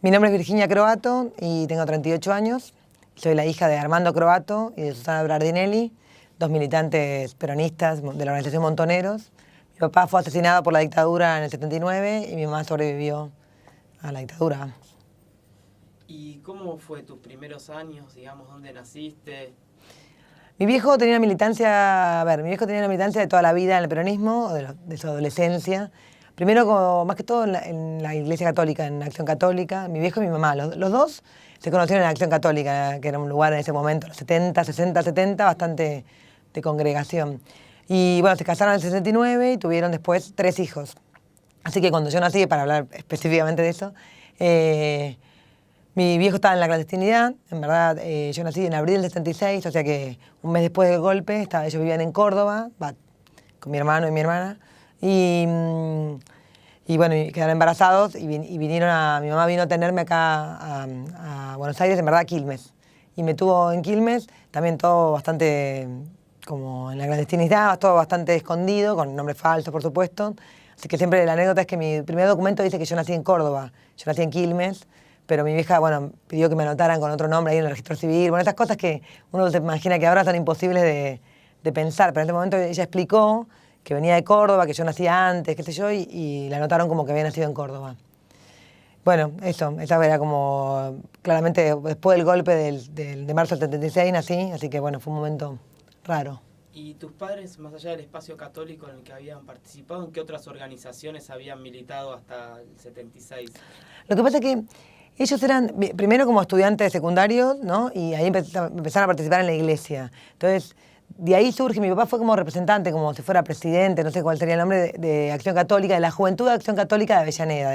Mi nombre es Virginia Croato y tengo 38 años. Soy la hija de Armando Croato y de Susana Bardinelli, dos militantes peronistas de la organización Montoneros. Mi papá fue asesinado por la dictadura en el 79 y mi mamá sobrevivió a la dictadura. ¿Y cómo fue tus primeros años, digamos, dónde naciste? Mi viejo tenía una militancia, mi viejo tenía una militancia de toda la vida en el peronismo, de su adolescencia. Primero, más que todo, en la Iglesia Católica, en Acción Católica. Mi viejo y mi mamá, los dos se conocieron en Acción Católica, que era un lugar en ese momento, los 70, 60, 70, bastante de congregación. Y bueno, se casaron en el 69 y tuvieron después 3 hijos. Así que cuando yo nací, para hablar específicamente de eso, mi viejo estaba en la clandestinidad. En verdad, yo nací en abril del 76, o sea que un mes después del golpe, ellos vivían en Córdoba, con mi hermano y mi hermana. Y bueno, quedaron embarazados y vinieron mi mamá vino a tenerme acá a Buenos Aires, en verdad a Quilmes. Y me tuvo en Quilmes, también todo bastante como en la clandestinidad, todo bastante escondido, con nombre falso, por supuesto. Así que siempre la anécdota es que mi primer documento dice que yo nací en Córdoba, yo nací en Quilmes, pero mi vieja, bueno, pidió que me anotaran con otro nombre ahí en el registro civil. Bueno, esas cosas que uno se imagina que ahora son imposibles de pensar, pero en este momento ella explicó que venía de Córdoba, que yo nacía antes, qué sé yo, y la anotaron como que había nacido en Córdoba. Bueno, esa era como, claramente después del golpe de marzo del 76 nací, así que bueno, fue un momento raro. ¿Y tus padres, más allá del espacio católico en el que habían participado, en qué otras organizaciones habían militado hasta el 76? Lo que pasa es que ellos eran, primero como estudiantes secundarios, ¿no? Y ahí empezaron a participar en la iglesia. Entonces, de ahí surge, mi papá fue como representante, como si fuera presidente, no sé cuál sería el nombre, de Acción Católica, de la Juventud de Acción Católica de Avellaneda,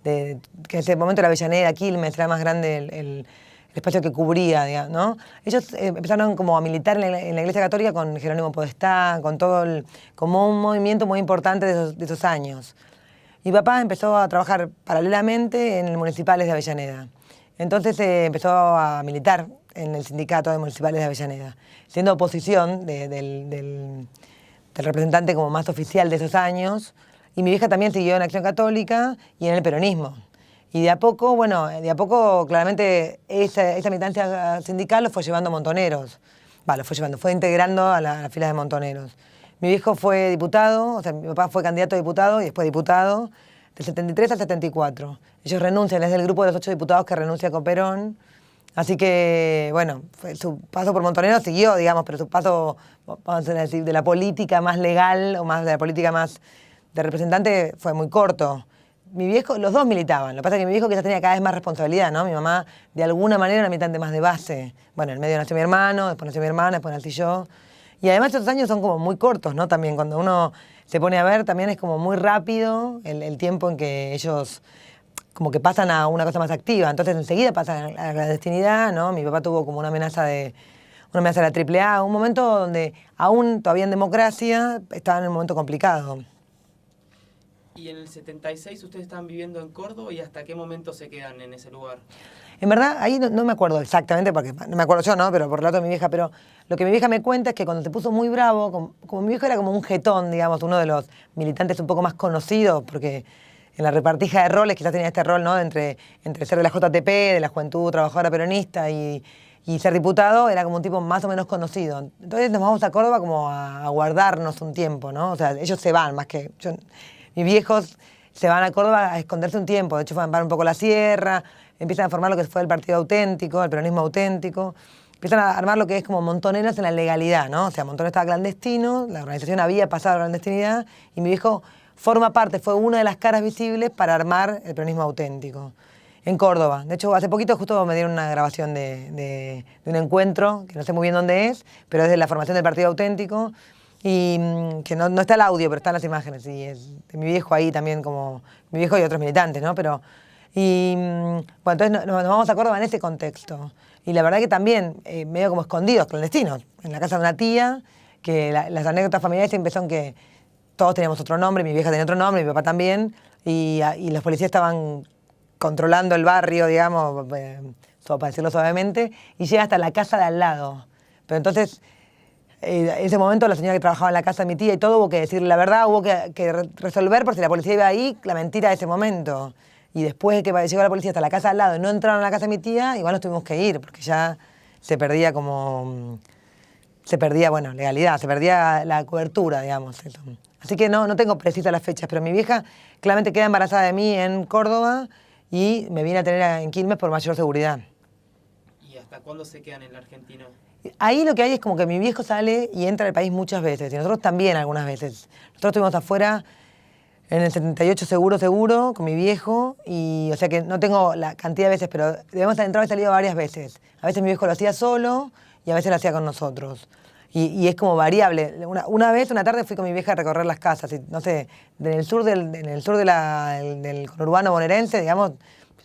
que en ese momento era Avellaneda, Quilmes, era más grande el espacio que cubría, digamos, ¿no? Ellos empezaron como a militar en la Iglesia Católica con Jerónimo Podestá, con todo como un movimiento muy importante de esos años. Mi papá empezó a trabajar paralelamente en el Municipales de Avellaneda. Entonces empezó a militar en el sindicato de Municipales de Avellaneda, siendo oposición del representante como más oficial de esos años. Y mi vieja también siguió en Acción Católica y en el peronismo. Y de a poco, claramente esa militancia sindical lo fue llevando a Montoneros. Fue integrando a las filas de Montoneros. Mi viejo fue diputado, o sea, mi papá fue candidato a diputado y después diputado, del 73 al 74. Ellos renuncian, es del grupo de los 8 diputados que renuncia con Perón. Así que, bueno, su paso por Montoneros siguió, digamos, pero su paso, vamos a decir, de la política más legal o más de la política más de representante fue muy corto. Mi viejo, los dos militaban, lo que pasa es que mi viejo quizás tenía cada vez más responsabilidad, ¿no? Mi mamá, de alguna manera, era militante más de base. Bueno, en el medio nació mi hermano, después nació mi hermana, después nací yo. Y además estos años son como muy cortos, ¿no? También cuando uno se pone a ver, también es como muy rápido el tiempo en que ellos como que pasan a una cosa más activa. Entonces enseguida pasan a la clandestinidad, ¿no? Mi papá tuvo como una amenaza de la AAA, un momento donde aún todavía en democracia estaba en un momento complicado. ¿Y en el 76 ustedes estaban viviendo en Córdoba y hasta qué momento se quedan en ese lugar? En verdad, ahí no me acuerdo exactamente, porque no me acuerdo yo, ¿no? Pero por el relato de mi vieja, pero lo que mi vieja me cuenta es que cuando se puso muy bravo, como mi viejo era como un jetón, digamos, uno de los militantes un poco más conocidos, porque en la repartija de roles quizás tenía este rol, ¿no? Entre ser de la JTP, de la Juventud Trabajadora Peronista y ser diputado, era como un tipo más o menos conocido. Entonces nos vamos a Córdoba como a guardarnos un tiempo, ¿no? O sea, ellos se van, más que yo. Mis viejos se van a Córdoba a esconderse un tiempo, de hecho van un poco a la sierra, empiezan a formar lo que fue el Partido Auténtico, el peronismo auténtico, empiezan a armar lo que es como Montoneros en la legalidad, ¿no? O sea, Montoneros estaba clandestino, la organización había pasado a la clandestinidad y mi viejo forma parte, fue una de las caras visibles para armar el peronismo auténtico en Córdoba. De hecho, hace poquito justo me dieron una grabación de un encuentro, que no sé muy bien dónde es, pero es de la formación del Partido Auténtico, y que no está el audio, pero están las imágenes, y es de mi viejo ahí también, como mi viejo y otros militantes, ¿no? Bueno, entonces nos vamos a Córdoba en ese contexto. Y la verdad que también, medio como escondidos, clandestinos, en la casa de una tía, que las anécdotas familiares siempre son que todos teníamos otro nombre, mi vieja tenía otro nombre, mi papá también, y los policías estaban controlando el barrio, digamos, para decirlo suavemente, y llega hasta la casa de al lado. Pero entonces, en ese momento la señora que trabajaba en la casa de mi tía y todo, hubo que decirle la verdad, hubo que resolver por si la policía iba ahí, la mentira de ese momento. y después de que llegó la policía hasta la casa al lado y no entraron a la casa de mi tía, igual nos tuvimos que ir, porque ya se perdía bueno, legalidad, se perdía la cobertura, digamos. Eso. Así que no tengo precisas las fechas, pero mi vieja claramente queda embarazada de mí en Córdoba y me viene a tener en Quilmes por mayor seguridad. ¿Y hasta cuándo se quedan en la Argentina? Ahí lo que hay es como que mi viejo sale y entra al país muchas veces, y nosotros también algunas veces. Nosotros estuvimos afuera en el 78 seguro, con mi viejo, y o sea que no tengo la cantidad de veces, pero debemos haber entrado y salido varias veces. A veces mi viejo lo hacía solo y a veces lo hacía con nosotros. Y es como variable. Una vez, una tarde, fui con mi vieja a recorrer las casas, y, no sé, en el sur del conurbano bonaerense, digamos,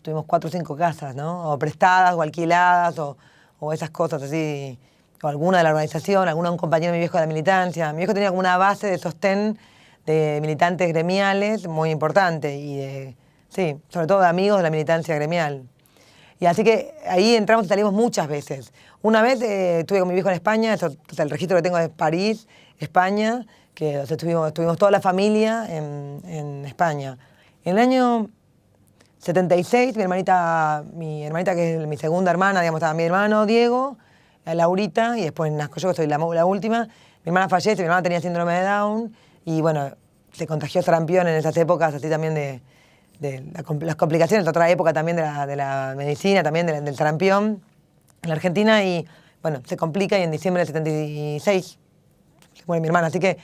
tuvimos 4 o 5 casas, ¿no? O prestadas, o alquiladas, o esas cosas así, o alguna de la organización, un compañero de mi viejo de la militancia. Mi viejo tenía como una base de sostén de militantes gremiales muy importante, sí, sobre todo de amigos de la militancia gremial. Y así que ahí entramos y salimos muchas veces. Una vez estuve con mi viejo en España, el registro que tengo es París, España, que estuvimos toda la familia en España. En el año 76, mi hermanita que es mi segunda hermana, digamos, estaba mi hermano Diego, Laurita, y después nazco yo, que soy la última. Mi hermana fallece, mi hermana tenía síndrome de Down, y bueno, se contagió sarampión en esas épocas, así también de las complicaciones, otra época también de la medicina, también del sarampión en la Argentina, y bueno, se complica y en diciembre del 76 se muere mi hermana. Así que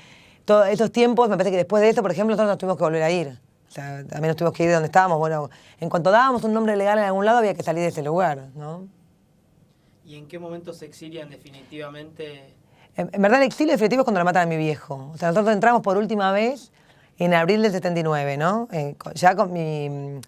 todos esos tiempos, me parece que después de eso, por ejemplo, nosotros nos tuvimos que volver a ir. O sea, también nos tuvimos que ir de donde estábamos. Bueno, en cuanto dábamos un nombre legal en algún lado, había que salir de ese lugar, ¿no? ¿Y en qué momento se exilian definitivamente? En verdad, el exilio definitivo es cuando lo matan a mi viejo. O sea, nosotros entramos por última vez en abril del 79, ¿no? Ya con mi...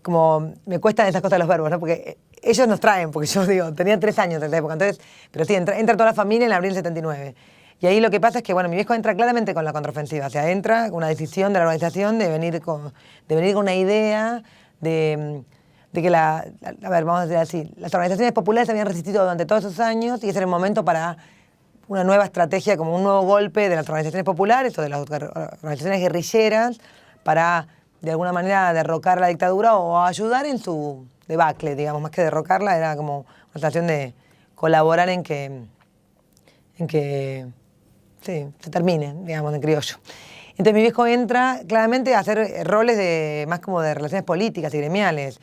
como me cuestan esas cosas los verbos, ¿no? Porque ellos nos traen, porque yo digo, tenía 3 años en esa época, entonces, pero sí, entra toda la familia en abril del 79. Y ahí lo que pasa es que, bueno, mi viejo entra claramente con la contraofensiva, o sea, entra con una decisión de la organización de venir con una idea de que a ver, vamos a decir así, las organizaciones populares habían resistido durante todos esos años y ese era el momento para una nueva estrategia, como un nuevo golpe de las organizaciones populares o de las organizaciones guerrilleras para, de alguna manera, derrocar la dictadura o ayudar en su debacle, digamos, más que derrocarla, era como una situación de colaborar en que sí, se termine, digamos, en criollo. Entonces mi viejo entra claramente a hacer roles más como de relaciones políticas y gremiales.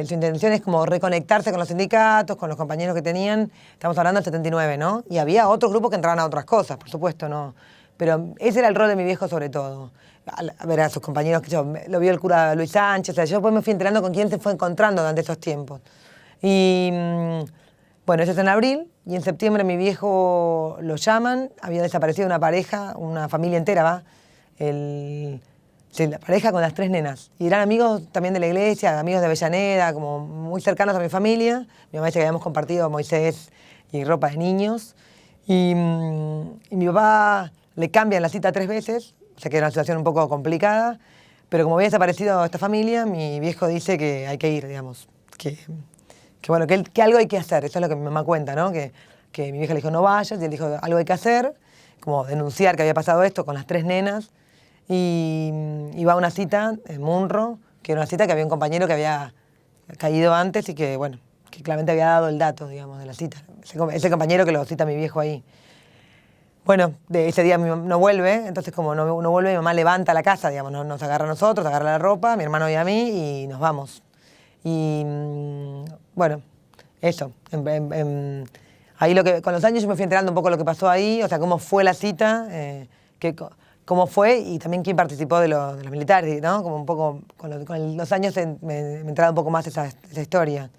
Su intención es como reconectarse con los sindicatos, con los compañeros que tenían. Estamos hablando del 79, ¿no? Y había otros grupos que entraban a otras cosas, por supuesto, ¿no? Pero ese era el rol de mi viejo sobre todo. A ver a sus compañeros, lo vio el cura Luis Sánchez, o sea, yo después me fui enterando con quién se fue encontrando durante esos tiempos. Y bueno, eso es en abril, y en septiembre mi viejo lo llaman, había desaparecido una pareja, una familia entera, la pareja con las 3 nenas. Y eran amigos también de la iglesia, amigos de Avellaneda, como muy cercanos a mi familia. Mi mamá dice que habíamos compartido Moisés y ropa de niños. Y mi papá le cambian la cita 3 veces, o sea que era una situación un poco complicada. Pero como había desaparecido esta familia, mi viejo dice que hay que ir, digamos. Que bueno, que algo hay que hacer. Eso es lo que mi mamá cuenta, ¿no? Que mi vieja le dijo, no vayas, y él dijo, algo hay que hacer. Como denunciar que había pasado esto con las 3 nenas. Y iba a una cita en Munro, que era una cita que había un compañero que había caído antes y que, bueno, que claramente había dado el dato, digamos, de la cita. Ese compañero que lo cita a mi viejo ahí. Bueno, de ese día no vuelve, entonces como no vuelve, mi mamá levanta la casa, digamos, nos agarra a nosotros, agarra la ropa, a mi hermano y a mí, y nos vamos. Y bueno, eso. Ahí con los años yo me fui enterando un poco lo que pasó ahí, o sea, cómo fue la cita, cómo fue y también quién participó de los militares, ¿no? Como un poco, con los años me he enterado un poco más esa historia.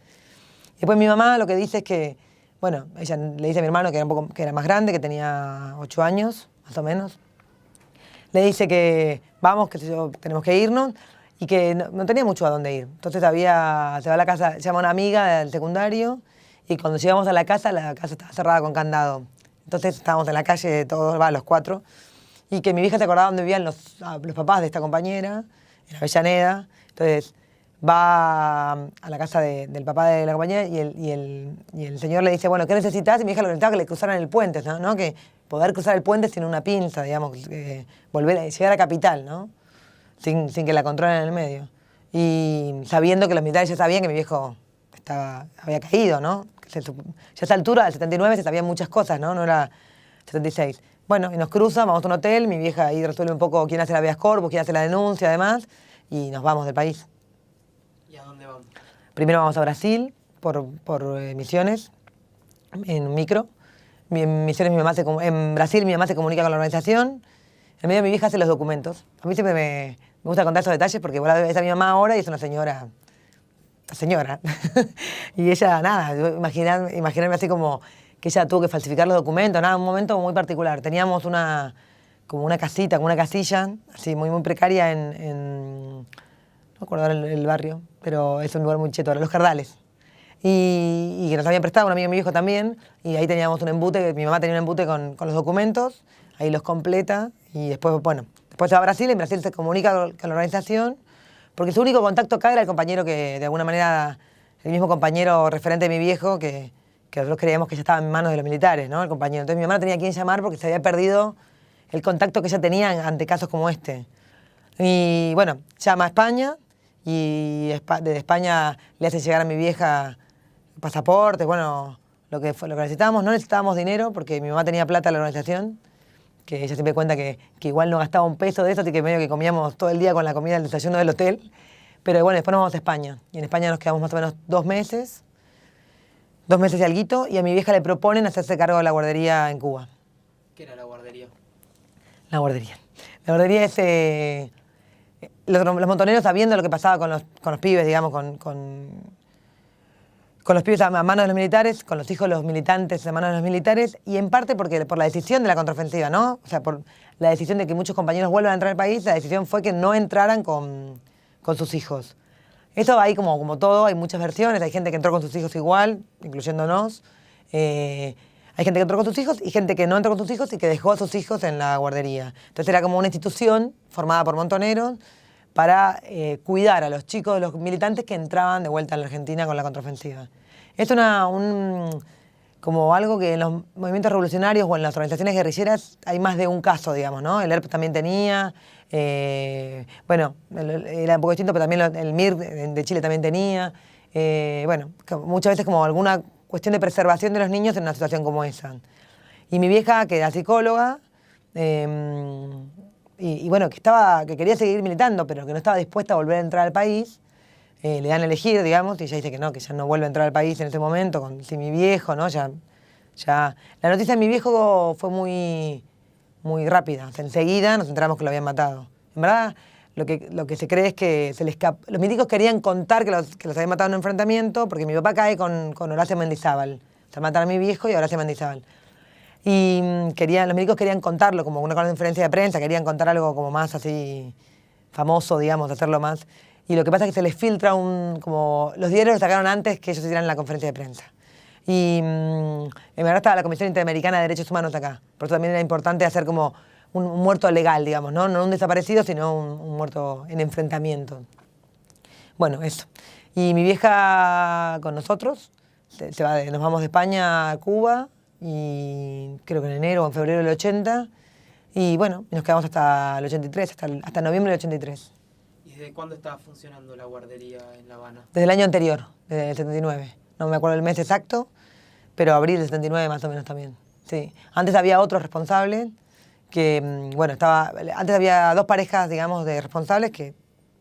Y después mi mamá lo que dice es que, bueno, ella le dice a mi hermano que era más grande, que tenía 8 años, más o menos. Le dice que vamos, que tenemos que irnos y que no tenía mucho a dónde ir. Entonces se va a la casa, llama a una amiga del secundario y cuando llegamos a la casa estaba cerrada con candado. Entonces estábamos en la calle todos, los 4. Y que mi vieja se acordaba dónde vivían los papás de esta compañera, en Avellaneda. Entonces va a la casa del papá de la compañera y el señor le dice, bueno, ¿qué necesitas? Y mi hija lo que necesitaba que le cruzaran el puente, ¿no? Que poder cruzar el puente sin una pinza, digamos, llegar a Capital, ¿no? sin que la controlen en el medio. Y sabiendo que los militares ya sabían que mi viejo había caído, ¿no? Ya a esa altura, del 79, se sabían muchas cosas, ¿no? No era 76. Bueno, y nos cruzan, vamos a un hotel, mi vieja ahí resuelve un poco quién hace la habeas corpus, quién hace la denuncia, además, y nos vamos del país. ¿Y a dónde vamos? Primero vamos a Brasil, por Misiones, en un micro. En Misiones en Brasil mi mamá se comunica con la organización, en medio mi vieja hace los documentos. A mí siempre me gusta contar esos detalles porque vos la ves a mi mamá ahora y es una señora. Y ella, nada, imaginarme así como que ella tuvo que falsificar los documentos, nada, un momento muy particular. Teníamos como una casita, como una casilla, así muy, muy precaria no me acuerdo el barrio, pero es un lugar muy cheto, Los Cardales. Y que nos habían prestado un amigo de mi hijo también, y ahí teníamos un embute, mi mamá tenía un embute con los documentos, ahí los completa, y después, bueno, después se va a Brasil, en Brasil se comunica con la organización, porque su único contacto acá era el compañero que, de alguna manera, el mismo compañero referente de mi viejo, que nosotros creíamos que ya estaba en manos de los militares, ¿no? El compañero. Entonces mi mamá no tenía a quién llamar porque se había perdido el contacto que ella tenía ante casos como este. Y bueno, llama a España, y desde España le hace llegar a mi vieja pasaportes, bueno, lo que necesitábamos. No necesitábamos dinero porque mi mamá tenía plata en la organización, que ella siempre cuenta que igual no gastaba un peso de eso, así que medio que comíamos todo el día con la comida del desayuno del hotel. Pero bueno, después nos vamos a España, y en España nos quedamos más o menos 2 meses y alguito, y a mi vieja le proponen hacerse cargo de la guardería en Cuba. ¿Qué era la guardería? La guardería. La guardería es... los montoneros, sabiendo lo que pasaba con los pibes, digamos, con los pibes a manos de los militares, con los hijos de los militantes a manos de los militares, y en parte por la decisión de la contraofensiva, ¿no? O sea, por la decisión de que muchos compañeros vuelvan a entrar al país, la decisión fue que no entraran con sus hijos. Eso hay como todo, hay muchas versiones, hay gente que entró con sus hijos igual, incluyéndonos. Hay gente que entró con sus hijos y gente que no entró con sus hijos y que dejó a sus hijos en la guardería. Entonces era como una institución formada por montoneros para cuidar a los chicos de los militantes que entraban de vuelta a la Argentina con la contraofensiva. Es como algo que en los movimientos revolucionarios o en las organizaciones guerrilleras hay más de un caso, digamos, ¿no? El ERP también tenía, bueno, era un poco distinto, pero también el MIR de Chile también tenía. Bueno, muchas veces como alguna cuestión de preservación de los niños en una situación como esa. Y mi vieja, que era psicóloga, y bueno, que quería seguir militando, pero que no estaba dispuesta a volver a entrar al país, le dan a elegir, digamos, y ella dice que ya no vuelve a entrar al país en ese momento, si mi viejo, ¿no? Ya. La noticia de mi viejo fue muy, muy rápida. O sea, enseguida nos enteramos que lo habían matado. En verdad, lo que se cree es que se le escapó. Los milicos querían contar que los habían matado en un enfrentamiento, porque mi papá cae con Horacio Mendizábal. O sea, matan a mi viejo y a Horacio Mendizábal. Y los milicos querían contarlo como una conferencia de prensa, querían contar algo como más así famoso, digamos, hacerlo más. Y lo que pasa es que se les filtra como los diarios lo sacaron antes que ellos hicieran la conferencia de prensa. Y en verdad estaba la Comisión Interamericana de Derechos Humanos acá. Por eso también era importante hacer como un muerto legal, digamos, ¿no? No un desaparecido, sino un muerto en enfrentamiento. Bueno, eso. Y mi vieja con nosotros, nos vamos de España a Cuba, y creo que en enero o en febrero del 80, y bueno, nos quedamos hasta el 83, hasta noviembre del 83. ¿Y desde cuándo estaba funcionando la guardería en La Habana? Desde el año anterior, desde el 79. No me acuerdo el mes exacto, pero abril del 79 más o menos también. Sí. Antes había otro responsable que, bueno, antes había 2 parejas, digamos, de responsables, que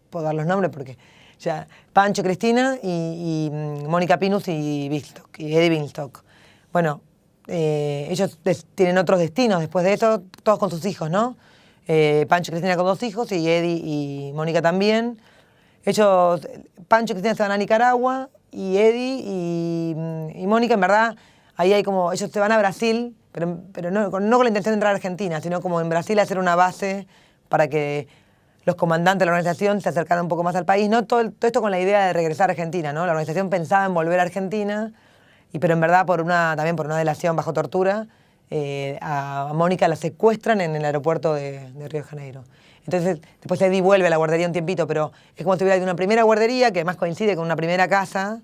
puedo dar los nombres porque ya, Pancho, Cristina y Mónica Pinus y Eddie Binstock. Bueno, ellos tienen otros destinos después de eso, todos con sus hijos, ¿no? Pancho y Cristina con 2 hijos y Eddie y Mónica también. Pancho y Cristina se van a Nicaragua y Eddie y Mónica, en verdad, ahí hay como, ellos se van a Brasil, pero no con la intención de entrar a Argentina, sino como en Brasil hacer una base para que los comandantes de la organización se acercaran un poco más al país. No todo esto con la idea de regresar a Argentina, ¿no? La organización pensaba en volver a Argentina, pero en verdad también por una delación bajo tortura, a Mónica la secuestran en el aeropuerto de Río de Janeiro. Entonces, después Eddie vuelve a la guardería un tiempito, pero es como si hubiera una primera guardería que además coincide con una primera casa,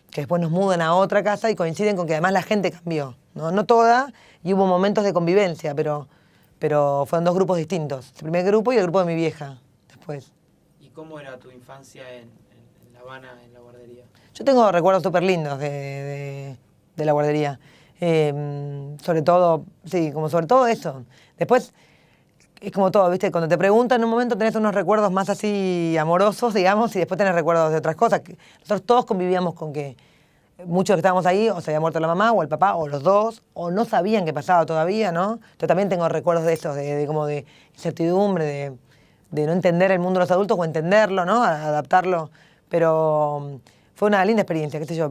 que después nos mudan a otra casa y coinciden con que además la gente cambió. No toda, y hubo momentos de convivencia, pero fueron 2 grupos distintos. El primer grupo y el grupo de mi vieja, después. ¿Y cómo era tu infancia en La Habana, en la guardería? Yo tengo recuerdos súper lindos de la guardería. Sobre todo, sí, como sobre todo eso. Después, es como todo, ¿viste? Cuando te preguntan en un momento tenés unos recuerdos más así amorosos, digamos, y después tenés recuerdos de otras cosas. Nosotros todos convivíamos con que muchos que estábamos ahí o se había muerto la mamá o el papá o los dos, o no sabían qué pasaba todavía, ¿no? Yo también tengo recuerdos de esos, como de incertidumbre, de no entender el mundo de los adultos o entenderlo, ¿no? Adaptarlo. Pero fue una linda experiencia, qué sé yo.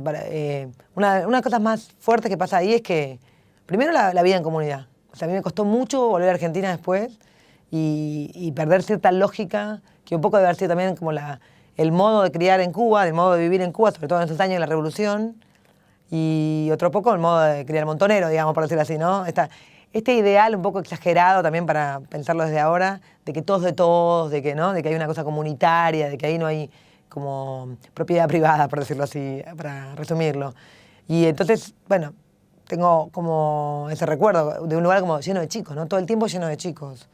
Una de las cosas más fuertes que pasa ahí es que, primero, la vida en comunidad. O sea, a mí me costó mucho volver a Argentina después y perder cierta lógica, que un poco debe haber sido también como el modo de criar en Cuba, el modo de vivir en Cuba, sobre todo en esos años de la Revolución, y otro poco el modo de criar montonero, digamos, por decirlo así, ¿no? Este ideal un poco exagerado también para pensarlo desde ahora, de que todos de todos, de que, ¿no? De que hay una cosa comunitaria, de que ahí no hay como propiedad privada, por decirlo así, para resumirlo. Y entonces, bueno, tengo como ese recuerdo de un lugar como lleno de chicos, ¿no? Todo el tiempo lleno de chicos.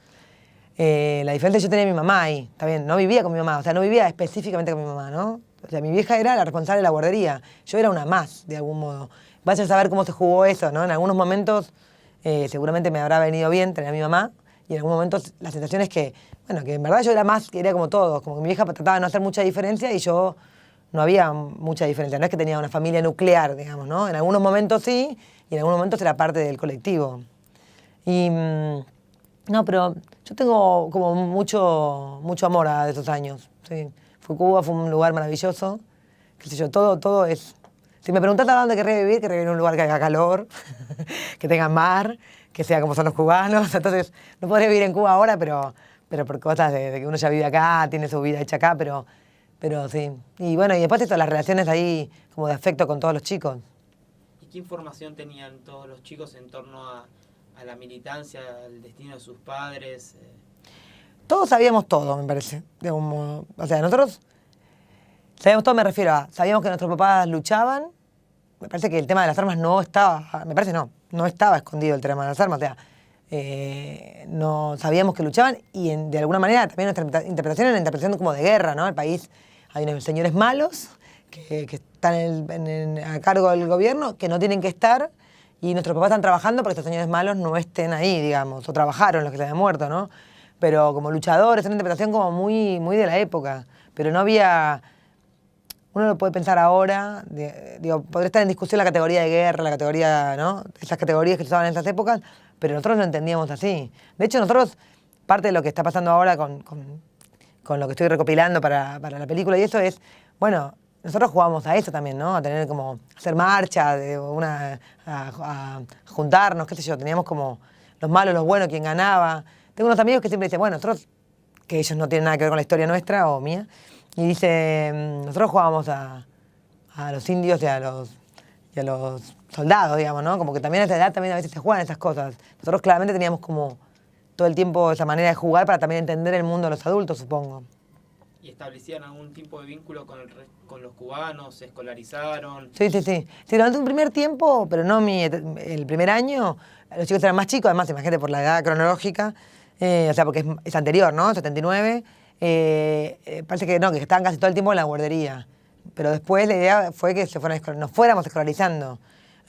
La diferencia es que yo tenía a mi mamá ahí, está bien, no vivía con mi mamá, o sea, no vivía específicamente con mi mamá, ¿no? O sea, mi vieja era la responsable de la guardería, yo era una más, de algún modo. Vaya a saber cómo se jugó eso, ¿no? En algunos momentos seguramente me habrá venido bien tener a mi mamá, y en algún momento la sensación es que, bueno, que en verdad yo era más, que era como todos, como que mi vieja trataba de no hacer mucha diferencia y yo no había mucha diferencia, no es que tenía una familia nuclear, digamos, ¿no? En algunos momentos sí, y en algunos momentos era parte del colectivo. Y... no, pero yo tengo como mucho amor a esos años. Sí. Cuba fue un lugar maravilloso. Qué sé yo, todo es... Si me preguntás a dónde querría vivir en un lugar que haga calor, que tenga mar, que sea como son los cubanos. Entonces, no podría vivir en Cuba ahora, pero por cosas de que uno ya vive acá, tiene su vida hecha acá, pero sí. Y bueno, y después esto, las relaciones ahí como de afecto con todos los chicos. ¿Y qué información tenían todos los chicos en torno a la militancia, al destino de sus padres? Todos sabíamos todo, me parece, de algún modo. O sea, nosotros sabíamos todo, me refiero a, sabíamos que nuestros papás luchaban, me parece que el tema de las armas no estaba, me parece no estaba escondido el tema de las armas, o sea, no sabíamos que luchaban y de alguna manera también nuestra interpretación era una interpretación como de guerra, ¿no? El país, hay unos señores malos que están a cargo del gobierno, que no tienen que estar, y nuestros papás están trabajando para que estos señores malos no estén ahí, digamos, o trabajaron los que se habían muerto, ¿no? Pero como luchadores, una interpretación como muy de la época, pero no había... Uno lo puede pensar ahora, digo, podría estar en discusión la categoría de guerra, la categoría, ¿no? Esas categorías que se usaban en esas épocas, pero nosotros lo entendíamos así. De hecho, nosotros, parte de lo que está pasando ahora con lo que estoy recopilando para la película y eso es, bueno, nosotros jugábamos a eso también, ¿no? A tener como, hacer marcha, a juntarnos, qué sé yo, teníamos como los malos, los buenos, quién ganaba. Tengo unos amigos que siempre dicen, bueno, nosotros, que ellos no tienen nada que ver con la historia nuestra o mía, y dice, nosotros jugábamos a los indios y a los soldados, digamos, ¿no? Como que también a esa edad también a veces se juegan esas cosas. Nosotros claramente teníamos como todo el tiempo esa manera de jugar para también entender el mundo de los adultos, supongo. ¿Y establecían algún tipo de vínculo con los cubanos? ¿Se escolarizaron? Sí. Sí, durante un primer tiempo, pero no el primer año, los chicos eran más chicos, además, imagínate, por la edad cronológica, o sea, porque es anterior, ¿no? 79. Parece que no, que estaban casi todo el tiempo en la guardería. Pero después la idea fue que nos fuéramos escolarizando.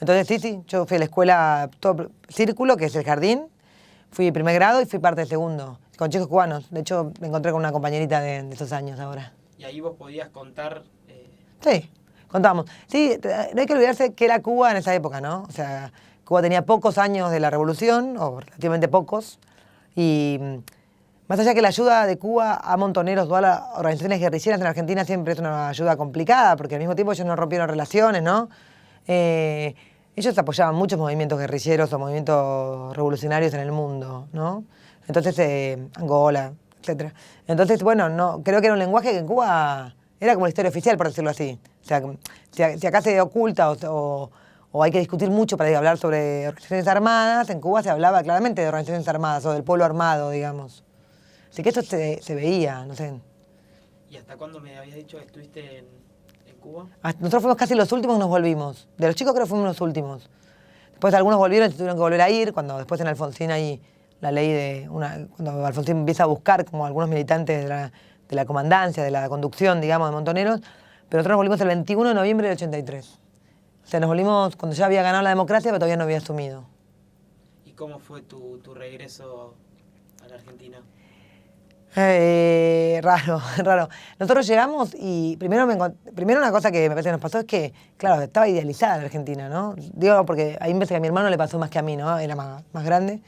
Entonces, sí, yo fui a la escuela, todo círculo, que es el jardín. Fui primer grado y fui parte del segundo, con chicos cubanos. De hecho, me encontré con una compañerita de esos años ahora. ¿Y ahí vos podías contar? Sí, contábamos. Sí, no hay que olvidarse que era Cuba en esa época, ¿no? O sea, Cuba tenía pocos años de la revolución, o relativamente pocos, y más allá que la ayuda de Cuba a montoneros o a las organizaciones guerrilleras en Argentina siempre es una ayuda complicada, porque al mismo tiempo ellos no rompieron relaciones, ¿no? Ellos apoyaban muchos movimientos guerrilleros o movimientos revolucionarios en el mundo, ¿no? Entonces, Angola, etc. Entonces, bueno, no, creo que era un lenguaje que en Cuba era como la historia oficial, por decirlo así. O sea, si acá se oculta o hay que discutir mucho para hablar sobre organizaciones armadas, en Cuba se hablaba claramente de organizaciones armadas o del pueblo armado, digamos. Así que eso se veía, no sé. ¿Y hasta cuándo me habías dicho que estuviste en Cuba? Nosotros fuimos casi los últimos y nos volvimos. De los chicos creo que fuimos los últimos. Después algunos volvieron y tuvieron que volver a ir, cuando después en Alfonsín hay la ley cuando Alfonsín empieza a buscar como algunos militantes de la comandancia, de la conducción, digamos, de Montoneros, pero nosotros nos volvimos el 21 de noviembre del 83. O sea, nos volvimos cuando ya había ganado la democracia, pero todavía no había asumido. ¿Y cómo fue tu regreso a la Argentina? Raro, raro. Nosotros llegamos y primero una cosa que me parece que nos pasó es que, claro, estaba idealizada la Argentina, ¿no? Digo, porque ahí me parece que a mi hermano le pasó más que a mí, ¿no? Era más grande.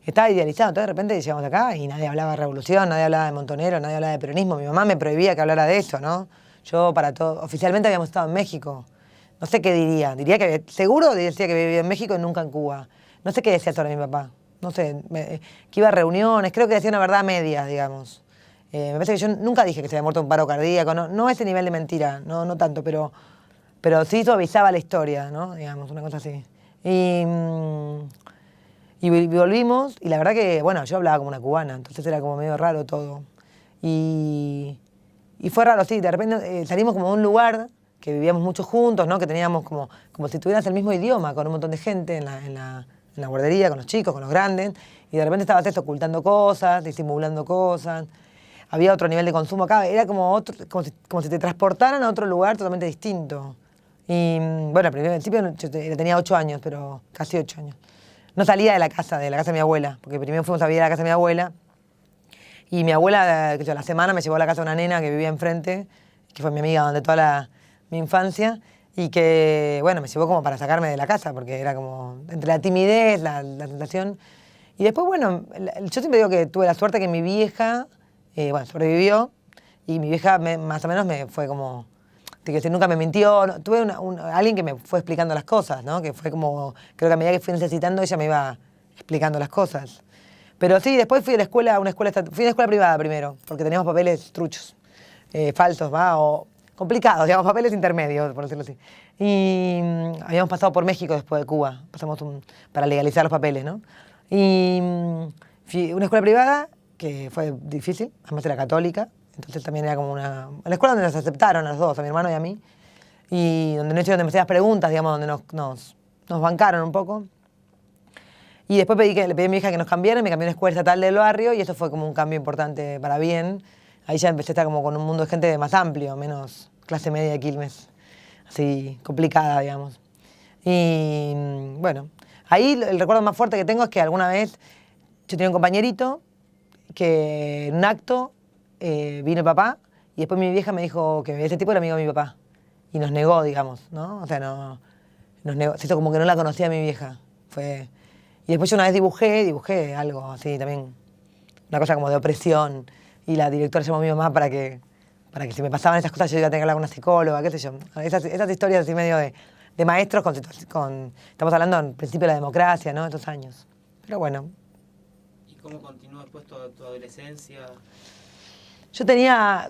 Estaba idealizado, entonces de repente llegamos acá y nadie hablaba de revolución, nadie hablaba de Montonero, nadie hablaba de peronismo. Mi mamá me prohibía que hablara de eso, ¿no? Yo para todo, oficialmente habíamos estado en México. No sé qué diría. Diría que, seguro decía que vivía en México y nunca en Cuba. No sé qué decía sobre mi papá. No sé, que iba a reuniones, creo que decía una verdad media, digamos. Me parece que yo nunca dije que se había muerto un paro cardíaco, no ese nivel de mentira, no tanto, pero sí suavizaba la historia, ¿no? Digamos, una cosa así. Y volvimos, y la verdad que, bueno, yo hablaba como una cubana, entonces era como medio raro todo. Y fue raro, sí, de repente salimos como de un lugar que vivíamos muchos juntos, ¿no? Que teníamos como si tuvieras el mismo idioma, con un montón de gente en la guardería, con los chicos, con los grandes, y de repente estabas eso, ocultando cosas, disimulando cosas. Había otro nivel de consumo acá, era como si te transportaran a otro lugar totalmente distinto. Y bueno, al principio yo tenía 8 años, pero casi 8 años. No salía de la casa de mi abuela, porque primero fuimos a vivir a la casa de mi abuela, y mi abuela, que yo, a la semana me llevó a la casa de una nena que vivía enfrente, que fue mi amiga durante toda mi infancia, y que, bueno, me llevó como para sacarme de la casa, porque era como entre la timidez, la tentación. Y después, bueno, yo siempre digo que tuve la suerte que mi vieja, bueno, sobrevivió, y mi vieja más o menos me fue como, quiero decir, nunca me mintió. Tuve alguien que me fue explicando las cosas, ¿no? Que fue como, creo que a medida que fui necesitando, ella me iba explicando las cosas. Pero sí, después fui a la escuela, fui a una escuela privada primero, porque teníamos papeles truchos, falsos, ¿va? O complicados, digamos, papeles intermedios, por decirlo así. Y habíamos pasado por México después de Cuba, pasamos para legalizar los papeles, ¿no? Y fui a una escuela privada que fue difícil, además era católica, entonces también era como la escuela donde nos aceptaron a los dos, a mi hermano y a mí, y donde no hicieron demasiadas preguntas, digamos, donde nos bancaron un poco. Y después le pedí a mi hija que nos cambiara, me cambió a una escuela estatal del barrio, y eso fue como un cambio importante para bien. Ahí ya empecé a estar como con un mundo de gente más amplio, menos clase media de Quilmes, así complicada, digamos. Y bueno, ahí el recuerdo más fuerte que tengo es que alguna vez yo tenía un compañerito que en un acto vino el papá, y después mi vieja me dijo que ese tipo era amigo de mi papá, y nos negó, digamos, ¿no? O sea, nos negó, se hizo como que no la conocía mi vieja. Y después yo una vez dibujé algo así también, una cosa como de opresión, y la directora llamó a mi mamá para que si me pasaban esas cosas yo iba a tener que hablar con una psicóloga, qué sé yo. Esas historias así medio de maestros estamos hablando al principio de la democracia, ¿no? Estos años. Pero bueno. ¿Y cómo continuó después tu adolescencia? Yo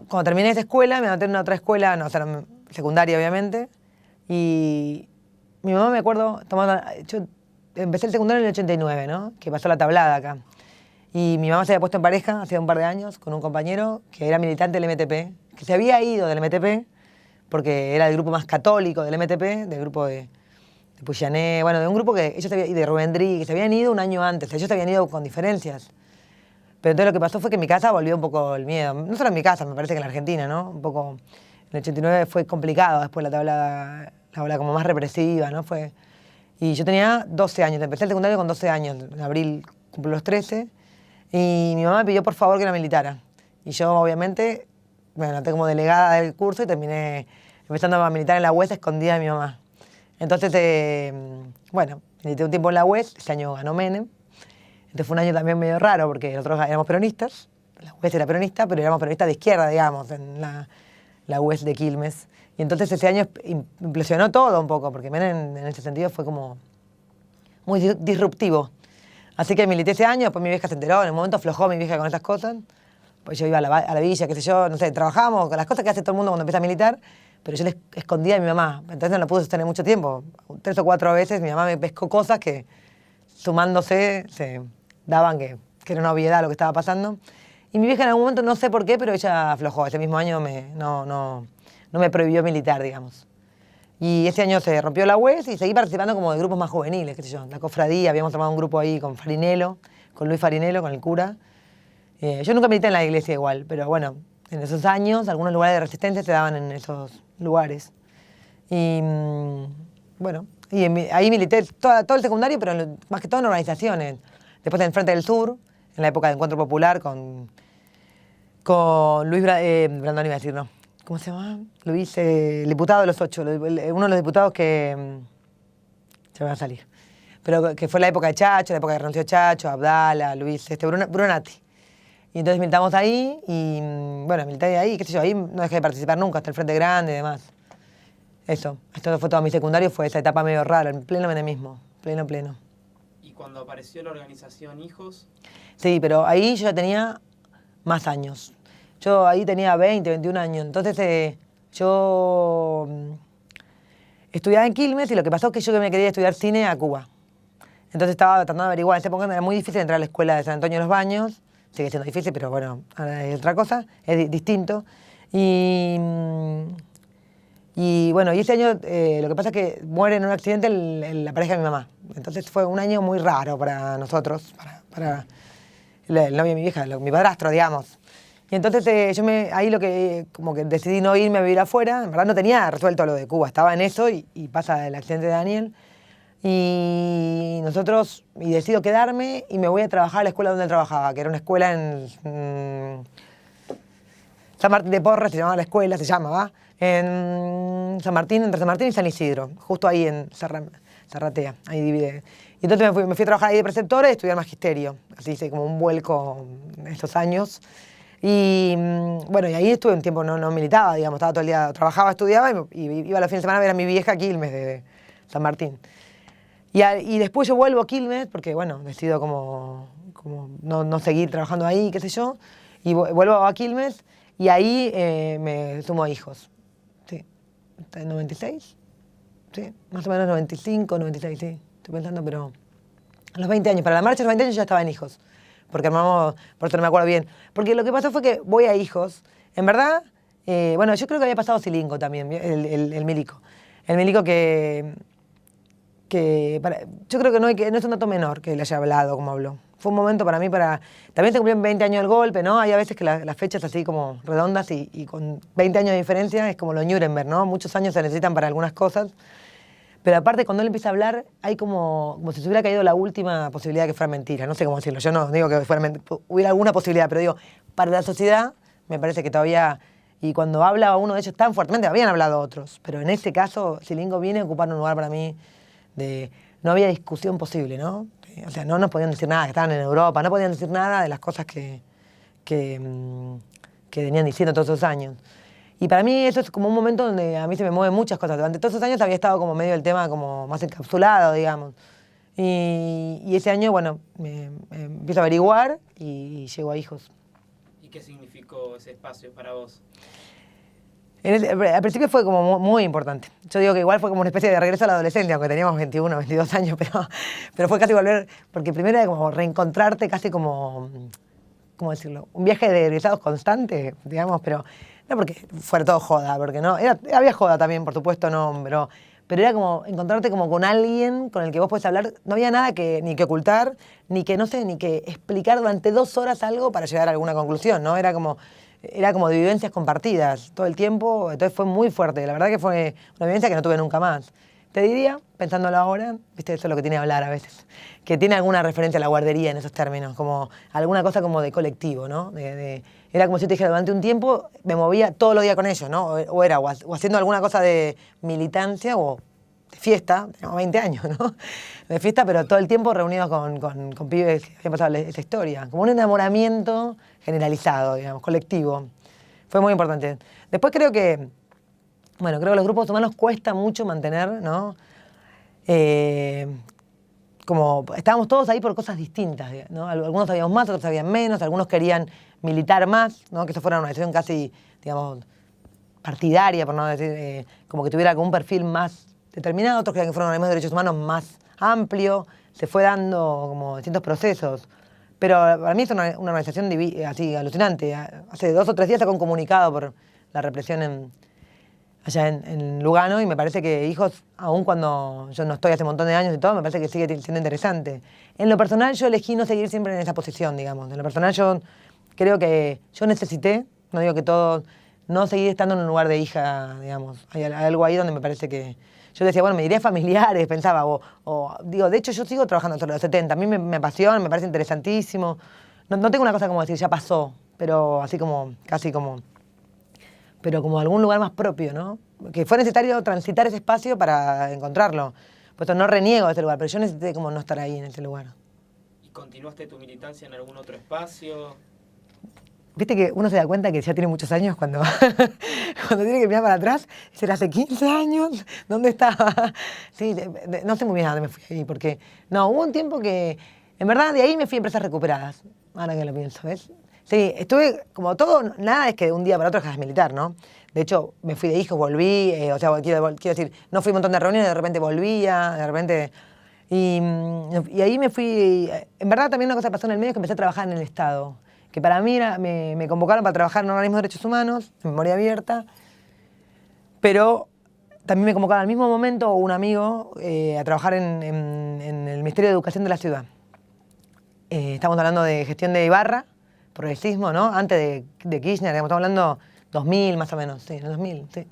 cuando terminé esa escuela, me anoté en una otra escuela, no, o sea, secundaria obviamente, y mi mamá, me acuerdo, yo empecé el secundario en el 89, ¿no? Que pasó la tablada acá. Y mi mamá se había puesto en pareja hace un par de años con un compañero que era militante del MTP, que se había ido del MTP, porque era del grupo más católico del MTP, del grupo de Puyané, bueno, de un grupo y de Rubendrí, que se habían ido un año antes, ellos se habían ido con diferencias. Pero entonces lo que pasó fue que en mi casa volvió un poco el miedo. No solo en mi casa, me parece que en la Argentina, ¿no? Un poco, en el 89 fue complicado, después la ola como más represiva, ¿no? Y yo tenía 12 años, empecé el secundario con 12 años, en abril cumplo los 13, y mi mamá me pidió por favor que la militara. Y yo obviamente me anoté como delegada del curso y terminé empezando a militar en la UES escondida de mi mamá. Entonces, bueno, milité un tiempo en la UES, ese año ganó Menem. Entonces fue un año también medio raro porque nosotros éramos peronistas, la UES era peronista, pero éramos peronistas de izquierda, digamos, en la UES de Quilmes. Y entonces ese año implosionó todo un poco, porque Menem en ese sentido fue como muy disruptivo. Así que milité ese año, después mi vieja se enteró, en el momento aflojó mi vieja con estas cosas, pues yo iba a la villa, qué sé yo, no sé, trabajábamos con las cosas que hace todo el mundo cuando empieza a militar, pero yo le escondía a mi mamá, entonces no lo pude sostener mucho tiempo. 3 o 4 veces mi mamá me pescó cosas que sumándose se daban que era una obviedad lo que estaba pasando. Y mi vieja en algún momento, no sé por qué, pero ella aflojó. Ese mismo año no me prohibió militar, digamos. Y ese año se rompió la UES y seguí participando como de grupos más juveniles, qué sé yo. La cofradía, habíamos tomado un grupo ahí con Farinello, con Luis Farinello, con el cura. Yo nunca milité en la iglesia igual, pero bueno, en esos años, algunos lugares de resistencia se daban en esos lugares. Y bueno, y ahí milité todo el secundario, pero más que todo en organizaciones. Después en el Frente del Sur, en la época de Encuentro Popular, con Luis Brandoni, iba a decir, no. ¿Cómo se llama? Luis, el diputado de los 8, uno de los diputados que se me va a salir. Pero que fue la época de Chacho, la época que renunció Chacho, Abdala, Luis, Brunati. Y entonces militamos ahí y, bueno, milité ahí, qué sé yo, ahí no dejé de participar nunca, hasta el Frente Grande y demás. Eso, esto fue todo mi secundario, fue esa etapa medio rara, en pleno menemismo, pleno. ¿Y cuando apareció la organización Hijos? Sí, pero ahí yo ya tenía más años. Yo ahí tenía 20, 21 años, entonces yo estudiaba en Quilmes y lo que pasó es que yo me quería estudiar cine a Cuba. Entonces estaba tratando de averiguar, en esa época era muy difícil entrar a la escuela de San Antonio de los Baños, sigue siendo difícil, pero bueno, ahora es otra cosa, es distinto. Y bueno, y ese año lo que pasa es que muere en un accidente la pareja de mi mamá. Entonces fue un año muy raro para nosotros, para el novio de mi vieja, mi padrastro, digamos. Y entonces ahí lo que, como que decidí no irme a vivir afuera, en verdad no tenía resuelto lo de Cuba, estaba en eso y pasa el accidente de Daniel. Y decido quedarme y me voy a trabajar a la escuela donde él trabajaba, que era una escuela en San Martín de Porres, se llamaba la escuela, en San Martín, entre San Martín y San Isidro, justo ahí en Zarratea, ahí divide. Y entonces me fui a trabajar ahí de preceptora y estudiar magisterio, así hice como un vuelco en estos años. Y bueno, y ahí estuve un tiempo, no militaba, digamos, estaba todo el día, trabajaba, estudiaba y iba a los fines de semana a ver a mi vieja Quilmes de San Martín. Y después yo vuelvo a Quilmes, porque bueno, decido como no seguir trabajando ahí, qué sé yo, y vuelvo a Quilmes y ahí me sumo a Hijos. Sí, ¿en 96? Sí, más o menos 95, 96, sí, estoy pensando, pero a los 20 años, para la marcha de los 20 años ya estaba en Hijos, porque armamos, por eso no me acuerdo bien, porque lo que pasó fue que voy a Hijos, en verdad, bueno, yo creo que había pasado Silingo también, el milico. El milico yo creo que no es un dato menor que le haya hablado como habló. Fue un momento para mí También se cumplieron 20 años del golpe, ¿no? Hay a veces que las fechas así como redondas y con 20 años de diferencia es como lo Nuremberg, ¿no? Muchos años se necesitan para algunas cosas. Pero aparte, cuando él empieza a hablar, hay como si se hubiera caído la última posibilidad que fuera mentira. No sé cómo decirlo. Yo no digo que hubiera alguna posibilidad, pero digo, para la sociedad me parece que todavía... Y cuando habla uno de ellos tan fuertemente, habían hablado otros. Pero en este caso, Silingo viene a ocupar un lugar para mí no había discusión posible, ¿no? O sea, no nos podían decir nada, que estaban en Europa, no podían decir nada de las cosas que venían diciendo todos esos años. Y para mí eso es como un momento donde a mí se me mueven muchas cosas. Durante todos esos años había estado como medio el tema como más encapsulado, digamos. Y ese año, bueno, me empiezo a averiguar y llego a Hijos. ¿Y qué significó ese espacio para vos? Al principio fue como muy importante. Yo digo que igual fue como una especie de regreso a la adolescencia, aunque teníamos 21, 22 años, pero fue casi volver, porque primero era como reencontrarte casi como, ¿cómo decirlo? Un viaje de egresados constante, digamos, pero no porque fuera todo joda, porque no, había joda también, por supuesto, no, pero era como encontrarte como con alguien con el que vos podés hablar, no había nada ni que ocultar, ni que explicar durante 2 horas algo para llegar a alguna conclusión, ¿no? Era como de vivencias compartidas todo el tiempo, entonces fue muy fuerte. La verdad que fue una vivencia que no tuve nunca más. Te diría, pensándolo ahora, viste, eso es lo que tiene que hablar a veces, que tiene alguna referencia a la guardería en esos términos, como alguna cosa como de colectivo, ¿no? Era como si te dijera, durante un tiempo me movía todos los días con ellos, ¿no? O haciendo alguna cosa de militancia o de fiesta, tenemos 20 años, ¿no? De fiesta, pero todo el tiempo reunidos con pibes que habían pasado esa historia. Como un enamoramiento generalizado, digamos, colectivo. Fue muy importante. Después creo que los grupos humanos cuesta mucho mantener, ¿no? Como estábamos todos ahí por cosas distintas, ¿no? Algunos sabíamos más, otros sabían menos, algunos querían militar más, ¿no? Que eso fuera una decisión casi, digamos, partidaria, por no decir, como que tuviera algún perfil más determinado, otros querían que fuera un organismo de derechos humanos más amplio, se fue dando como distintos procesos. Pero para mí es una organización así alucinante. Hace 2 o 3 días sacó un comunicado por la represión allá en Lugano y me parece que Hijos, aun cuando yo no estoy hace un montón de años y todo, me parece que sigue siendo interesante. En lo personal yo elegí no seguir siempre en esa posición, digamos. En lo personal yo creo que yo necesité No digo que todo, no seguir estando en un lugar de hija, digamos. Hay algo ahí donde me parece que... Yo decía, bueno, me diría familiares, pensaba, digo, de hecho yo sigo trabajando hasta los 70, a mí me apasiona, me parece interesantísimo. No tengo una cosa como decir, ya pasó, pero así como, casi como, pero como algún lugar más propio, ¿no? Que fue necesario transitar ese espacio para encontrarlo. Pues no reniego de ese lugar, pero yo necesité como no estar ahí en ese lugar. ¿Y continuaste tu militancia en algún otro espacio? Viste que uno se da cuenta que ya tiene muchos años cuando, cuando tiene que mirar para atrás. Dice, hace 15 años, ¿dónde estaba? Sí, no sé muy bien a dónde me fui ahí, porque... No, hubo un tiempo que... En verdad, de ahí me fui a empresas recuperadas, ahora que lo pienso, ¿ves? Sí, estuve como todo, nada es que de un día para otro dejas de militar, ¿no? De hecho, me fui de hijos, volví, o sea, quiero decir, no fui a un montón de reuniones, de repente volvía, de repente... Y ahí me fui... En verdad también una cosa pasó en el medio, es que empecé a trabajar en el Estado, que para mí me convocaron para trabajar en un organismo de derechos humanos, en memoria abierta, pero también me convocaron al mismo momento un amigo a trabajar en el Ministerio de Educación de la ciudad. Estamos hablando de gestión de Ibarra, progresismo, ¿no? Antes de Kirchner, digamos, estamos hablando 2000 más o menos, sí, en el 2000, sí.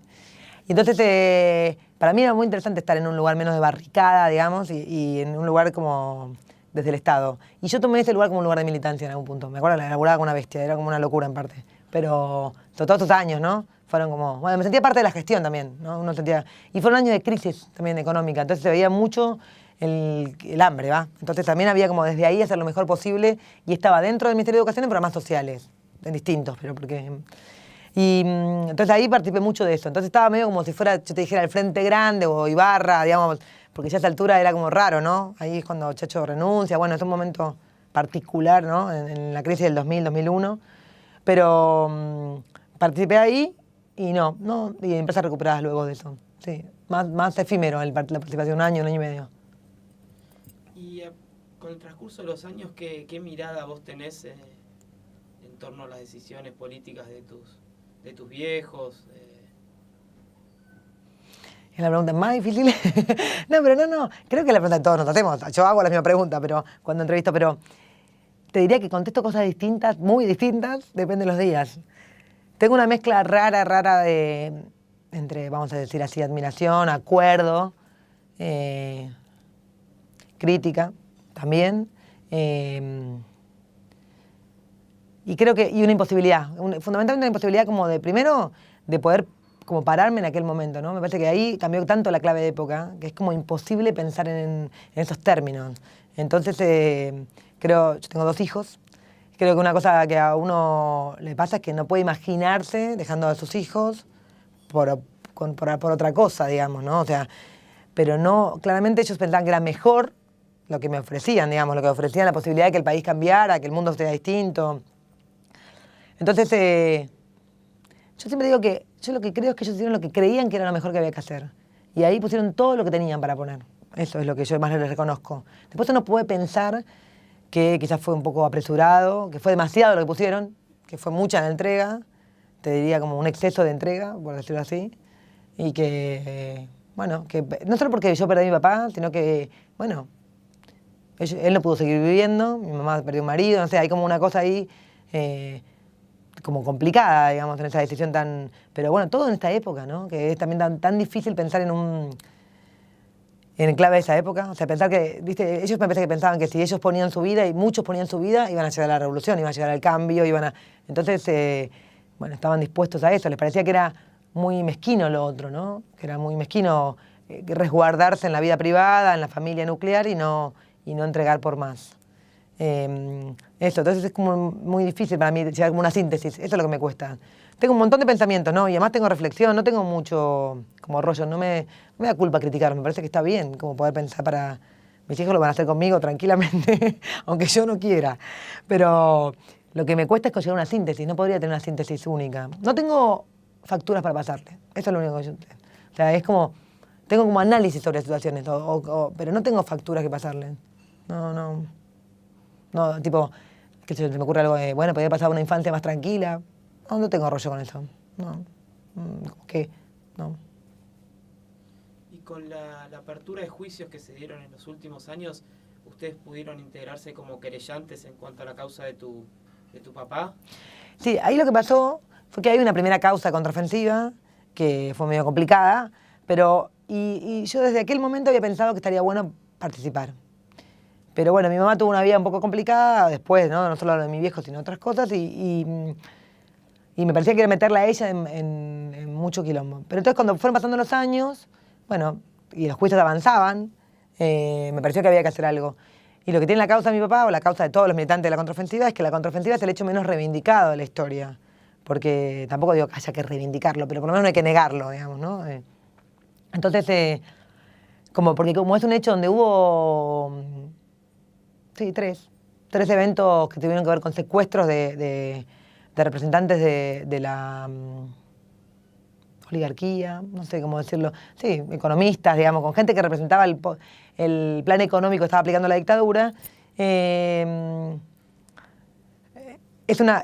Y entonces, para mí era muy interesante estar en un lugar menos de barricada, digamos, y en un lugar como desde el Estado. Y yo tomé ese lugar como un lugar de militancia en algún punto. Me acuerdo, la laburaba como una bestia, era como una locura en parte. Pero todos estos años, ¿no? Fueron como... Bueno, me sentía parte de la gestión también, ¿no? Uno sentía... Y fueron años de crisis también económica, entonces se veía mucho el hambre, ¿va? Entonces también había como desde ahí hacer lo mejor posible y estaba dentro del Ministerio de Educación en programas sociales, en distintos, pero porque... Y entonces ahí participé mucho de eso. Entonces estaba medio como si fuera, yo te dijera, el Frente Grande o Ibarra, digamos, porque ya a esa altura era como raro, ¿no? Ahí es cuando Chacho renuncia, bueno, es un momento particular, ¿no? En la crisis del 2000, 2001. Pero participé ahí y y empresas recuperadas luego de eso. Sí, más efímero la participación, un año y medio. Y con el transcurso de los años, ¿qué mirada vos tenés en torno a las decisiones políticas de tus viejos? Es la pregunta más difícil. No, pero no. Creo que es la pregunta que todos nos hacemos. Yo hago la misma pregunta, pero cuando entrevisto, pero te diría que contesto cosas distintas, muy distintas, depende de los días. Tengo una mezcla rara entre, vamos a decir así, admiración, acuerdo, crítica también. Y creo que, y una imposibilidad, fundamentalmente una imposibilidad como de, primero, de poder como pararme en aquel momento, ¿no? Me parece que ahí cambió tanto la clave de época, que es como imposible pensar en esos términos. Entonces, yo tengo 2 hijos, creo que una cosa que a uno le pasa es que no puede imaginarse dejando a sus hijos por otra cosa, digamos, ¿no? O sea, pero no, claramente ellos pensaban que era mejor lo que me ofrecían, digamos, lo que ofrecían la posibilidad de que el país cambiara, que el mundo sea distinto. Entonces, yo siempre digo que yo lo que creo es que ellos hicieron lo que creían que era lo mejor que había que hacer. Y ahí pusieron todo lo que tenían para poner. Eso es lo que yo más les reconozco. Después uno puede pensar que quizás fue un poco apresurado, que fue demasiado lo que pusieron, que fue mucha la entrega, te diría como un exceso de entrega, por decirlo así, y que, bueno, que no solo porque yo perdí a mi papá, sino que, bueno, él no pudo seguir viviendo, mi mamá perdió un marido, no sé, hay como una cosa ahí como complicada, digamos, en esa decisión tan... Pero bueno, todo en esta época, ¿no? Que es también tan difícil pensar en clave de esa época. O sea, pensar que, viste, ellos me parece que pensaban que si ellos ponían su vida, y muchos ponían su vida, iban a llegar a la revolución, iban a llegar al cambio, Entonces, bueno, estaban dispuestos a eso. Les parecía que era muy mezquino lo otro, ¿no? Que era muy mezquino resguardarse en la vida privada, en la familia nuclear y no entregar por más. Eso, entonces es como muy difícil para mí llegar como una síntesis, eso es lo que me cuesta. Tengo un montón de pensamientos, ¿no? Y además tengo reflexión, no tengo mucho como rollo, no me da culpa criticar, me parece que está bien como poder pensar para... Mis hijos lo van a hacer conmigo tranquilamente, aunque yo no quiera. Pero lo que me cuesta es conseguir una síntesis, no podría tener una síntesis única. No tengo facturas para pasarle, eso es lo único que yo... O sea, es como... Tengo como análisis sobre situaciones, pero no tengo facturas que pasarle. No, tipo, que se me ocurre algo de, bueno, podría pasar una infancia más tranquila. No tengo rollo con eso. No. ¿Qué? No. Y con la apertura de juicios que se dieron en los últimos años, ¿ustedes pudieron integrarse como querellantes en cuanto a la causa de tu papá? Sí, ahí lo que pasó, fue que hay una primera causa de contraofensiva, que fue medio complicada, pero y yo desde aquel momento había pensado que estaría bueno participar. Pero bueno, mi mamá tuvo una vida un poco complicada después, no solo lo de mi viejo, sino otras cosas, y me parecía que era meterla a ella en mucho quilombo. Pero entonces cuando fueron pasando los años, bueno, y los juicios avanzaban, me pareció que había que hacer algo. Y lo que tiene la causa de mi papá, o la causa de todos los militantes de la contraofensiva, es que la contraofensiva es el hecho menos reivindicado de la historia. Porque tampoco digo que haya que reivindicarlo, pero por lo menos no hay que negarlo, digamos, ¿no? Entonces, porque como es un hecho donde hubo, sí, tres eventos que tuvieron que ver con secuestros de representantes de la oligarquía, no sé cómo decirlo, sí, economistas, digamos, con gente que representaba el plan económico que estaba aplicando la dictadura.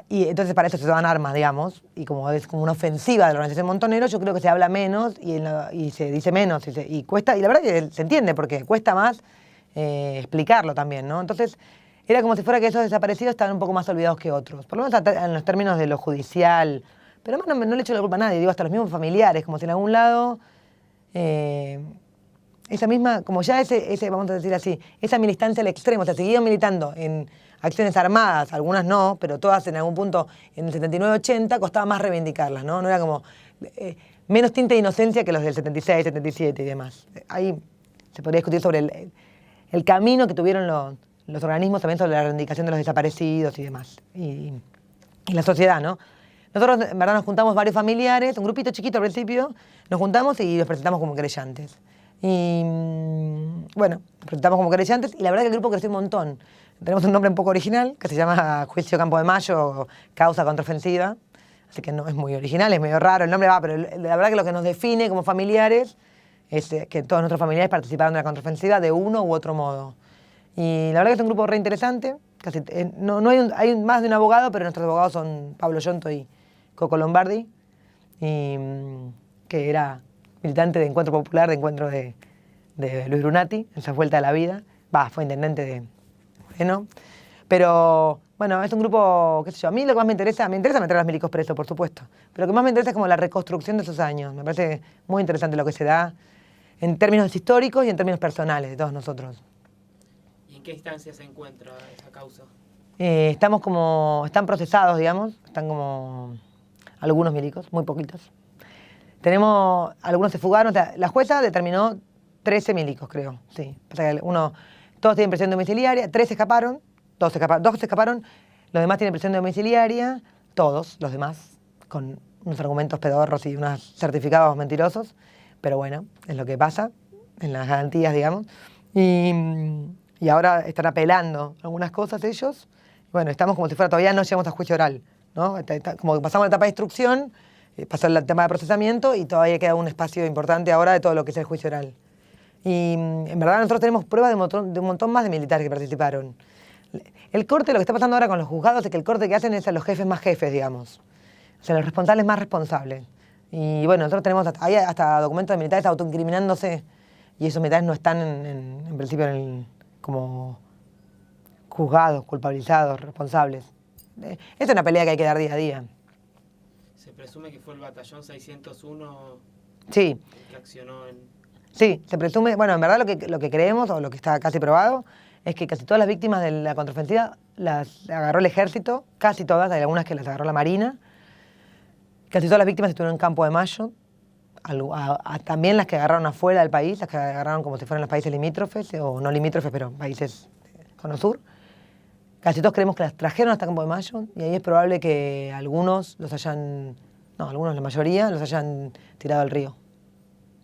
Y entonces para eso se daban armas, digamos, y como es como una ofensiva de la organización Montoneros, yo creo que se habla menos y se dice menos y cuesta, y la verdad que se entiende porque cuesta más explicarlo también, ¿no? Entonces era como si fuera que esos desaparecidos estaban un poco más olvidados que otros, por lo menos en los términos de lo judicial, pero además no le echo la culpa a nadie, digo, hasta los mismos familiares, como si en algún lado esa misma, como ya ese, vamos a decir así, esa militancia al extremo, o sea, seguían militando en acciones armadas, algunas no, pero todas en algún punto en el 79-80 costaba más reivindicarlas, ¿no? No era como menos tinte de inocencia que los del 76, 77 y demás. Ahí se podría discutir sobre el camino que tuvieron los organismos también sobre la reivindicación de los desaparecidos y demás, y la sociedad, ¿no? Nosotros, en verdad, nos juntamos varios familiares, un grupito chiquito al principio, nos juntamos y nos presentamos como querellantes. Y bueno, nos presentamos como querellantes y la verdad que el grupo creció un montón. Tenemos un nombre un poco original que se llama Juicio Campo de Mayo, Causa Contraofensiva. Así que no es muy original, es medio raro el nombre, pero la verdad que lo que nos define como familiares es que todos nuestros familiares participaron de la contraofensiva de uno u otro modo. Y la verdad que es un grupo re interesante. No hay más de un abogado, pero nuestros abogados son Pablo Yonto y Coco Lombardi, que era militante de Encuentro Popular, de Encuentro de Luis Brunati, en su vuelta a la vida. Fue intendente de Moreno. Pero, bueno, es un grupo, qué sé yo, a mí lo que más me interesa meter a los milicos presos, por supuesto. Pero lo que más me interesa es como la reconstrucción de esos años. Me parece muy interesante lo que se da en términos históricos y en términos personales de todos nosotros. ¿Y en qué instancia se encuentra esa causa? Están procesados, digamos, están como algunos milicos, muy poquitos. Algunos se fugaron, o sea, la jueza determinó 13 milicos, creo, sí. O sea, todos tienen prisión domiciliaria, 3 escaparon, 2 escaparon, los demás tienen prisión domiciliaria, todos los demás, con unos argumentos pedorros y unos certificados mentirosos, pero bueno, es lo que pasa en las garantías, digamos. Y ahora están apelando algunas cosas ellos. Bueno, estamos como si fuera, todavía no llegamos a juicio oral, ¿no? Como que pasamos la etapa de instrucción, pasó el tema de procesamiento y todavía queda un espacio importante ahora de todo lo que es el juicio oral. Y en verdad nosotros tenemos pruebas de un montón más de militares que participaron. El corte, lo que está pasando ahora con los juzgados es que el corte que hacen es a los jefes más jefes, digamos. O sea, los responsables más responsables. Y bueno, nosotros tenemos hay hasta documentos de militares autoincriminándose y esos militares no están en principio como juzgados, culpabilizados, responsables. Es una pelea que hay que dar día a día. Se presume que fue el batallón 601 sí. el que accionó en... Sí, se presume, bueno, en verdad lo que creemos, o lo que está casi probado, es que casi todas las víctimas de la contraofensiva las agarró el ejército, casi todas, hay algunas que las agarró la marina, casi todas las víctimas estuvieron en Campo de Mayo, también las que agarraron afuera del país, las que agarraron como si fueran los países limítrofes, o no limítrofes, pero países cono sur. Casi todos creemos que las trajeron hasta Campo de Mayo, y ahí es probable que algunos algunos, la mayoría, los hayan tirado al río.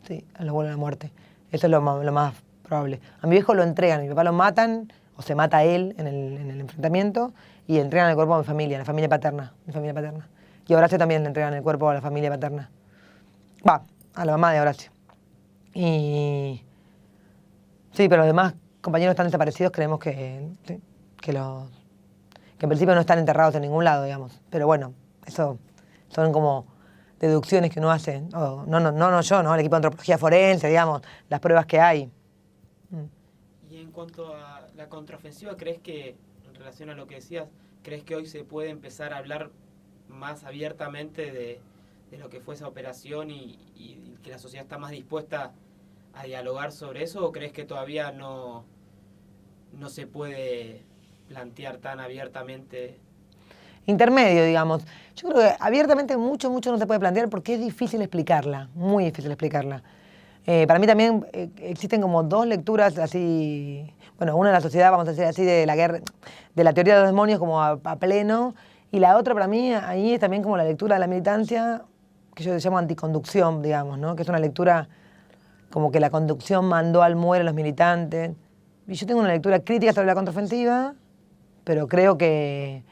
Sí, a los vuelven a la muerte. Eso es lo más probable. A mi viejo lo entregan, a mi papá lo matan, o se mata a él en el enfrentamiento, y entregan el cuerpo a mi familia paterna. Y a Horacio también le entregan el cuerpo a la familia paterna. A la mamá de Horacio. Y sí, pero los demás compañeros están desaparecidos, creemos que en principio no están enterrados en ningún lado, digamos. Pero bueno, eso son como deducciones que uno hace. No yo, ¿no? El equipo de antropología forense, digamos, las pruebas que hay. Y en cuanto a la contraofensiva, ¿crees que, en relación a lo que decías, crees que hoy se puede empezar a hablar más abiertamente de lo que fue esa operación y que la sociedad está más dispuesta a dialogar sobre eso, o crees que todavía no se puede plantear tan abiertamente? Intermedio, digamos. Yo creo que abiertamente mucho no se puede plantear porque es difícil explicarla, muy difícil explicarla. Para mí también existen como dos lecturas así, bueno, una de la sociedad, vamos a decir así, de la guerra, de la teoría de los demonios como a pleno, y la otra para mí ahí es también como la lectura de la militancia, que yo llamo anticonducción, digamos, ¿no? Que es una lectura como que la conducción mandó al muere a los militantes. Y yo tengo una lectura crítica sobre la contraofensiva, pero creo que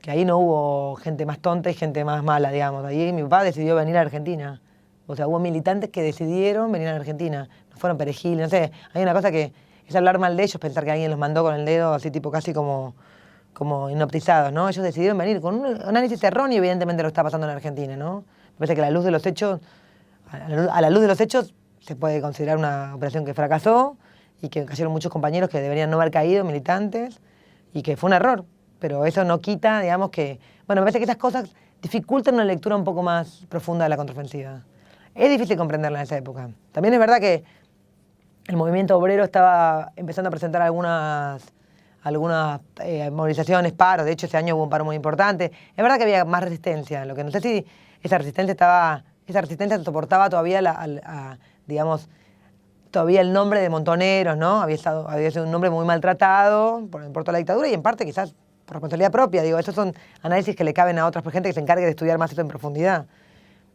ahí no hubo gente más tonta y gente más mala, digamos. Ahí mi papá decidió venir a Argentina. O sea, hubo militantes que decidieron venir a Argentina. No fueron perejiles, no sé. Hay una cosa que es hablar mal de ellos, pensar que alguien los mandó con el dedo, así tipo casi como inoptizados, ¿no? Ellos decidieron venir con un análisis erróneo, evidentemente lo que está pasando en Argentina, ¿no? Me parece que a la luz de los hechos, a la luz de los hechos se puede considerar una operación que fracasó y que cayeron muchos compañeros que deberían no haber caído, militantes, y que fue un error. Pero eso no quita, digamos que... Bueno, me parece que esas cosas dificultan una lectura un poco más profunda de la contraofensiva. Es difícil comprenderla en esa época. También es verdad que el movimiento obrero estaba empezando a presentar algunas movilizaciones, paros. De hecho, ese año hubo un paro muy importante. Es verdad que había más resistencia. Lo que no sé si esa resistencia soportaba todavía digamos, todavía el nombre de Montoneros, ¿no? Había sido un nombre muy maltratado por toda la dictadura y en parte quizás por responsabilidad propia. Digo, esos son análisis que le caben a otras gente que se encargue de estudiar más esto en profundidad.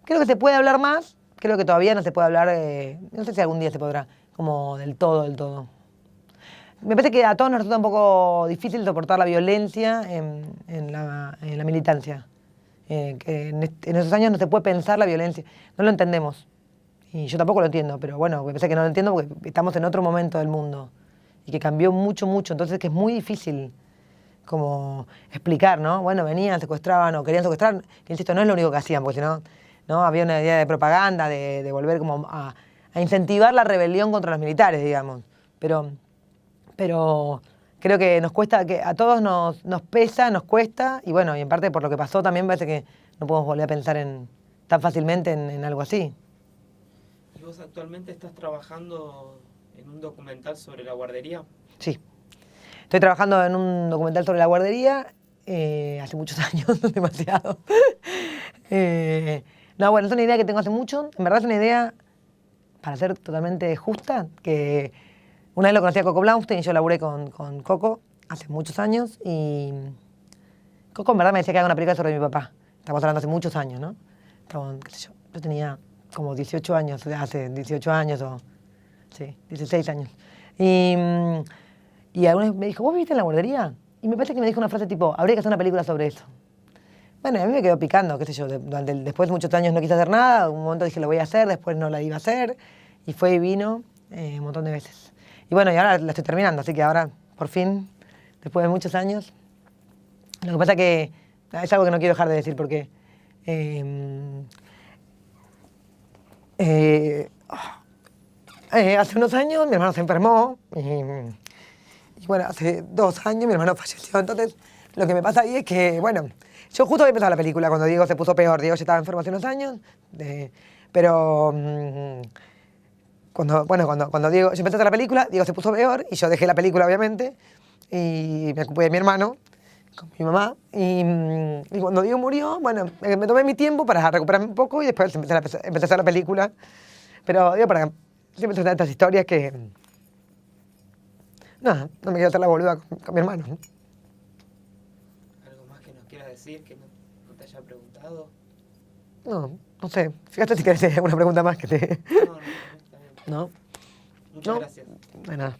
Creo que se puede hablar más, creo que todavía no se puede hablar, no sé si algún día se podrá, como del todo. Me parece que a todos nos resulta un poco difícil soportar la violencia en la militancia. Que en esos años no se puede pensar la violencia, no lo entendemos. Y yo tampoco lo entiendo, pero bueno, me parece que no lo entiendo porque estamos en otro momento del mundo y que cambió mucho, entonces que es muy difícil como explicar, ¿no? Bueno, venían, secuestraban o querían secuestrar, que insisto, no es lo único que hacían, porque si no, ¿no? Había una idea de propaganda, de volver como a incentivar la rebelión contra los militares, digamos. Pero creo que nos cuesta, que a todos nos pesa, nos cuesta, y bueno, y en parte por lo que pasó también parece que no podemos volver a pensar tan fácilmente en algo así. ¿Y vos actualmente estás trabajando en un documental sobre la guardería? Sí. Estoy trabajando en un documental sobre la guardería hace muchos años, demasiado. No, bueno, es una idea que tengo hace mucho. En verdad es una idea, para ser totalmente justa, que una vez lo conocí a Coco Blaustein y yo laburé con Coco hace muchos años y Coco en verdad me decía que haga una película sobre mi papá. Estamos hablando hace muchos años, ¿no? Qué sé yo tenía como 18 años, hace 18 años o... Sí, 16 años. Y alguna vez me dijo, ¿vos viviste en la guardería? Y me parece que me dijo una frase tipo, habría que hacer una película sobre eso. Bueno, a mí me quedó picando, qué sé yo, después de muchos años no quise hacer nada, un momento dije lo voy a hacer, después no la iba a hacer, y fue y vino un montón de veces. Y bueno, y ahora la estoy terminando, así que ahora, por fin, después de muchos años, lo que pasa que es algo que no quiero dejar de decir porque hace unos años mi hermano se enfermó y bueno, hace 2 años mi hermano falleció. Entonces, lo que me pasa ahí es que, bueno, yo justo había empezado la película cuando Diego se puso peor. Diego ya estaba enfermo hace unos años, pero cuando Diego, yo empecé a hacer la película, Diego se puso peor y yo dejé la película, obviamente, y me ocupé de mi hermano con mi mamá. Y cuando Diego murió, bueno, me tomé mi tiempo para recuperarme un poco y después empecé a hacer la película. Pero digo, siempre son estas historias que... Nada, no me quiero hacer la boluda con mi hermano. ¿Algo más que nos quieras decir que no te haya preguntado? No sé. Fíjate si querés hacer alguna pregunta más que te... No, está bien. ¿No? Muchas gracias. De nada.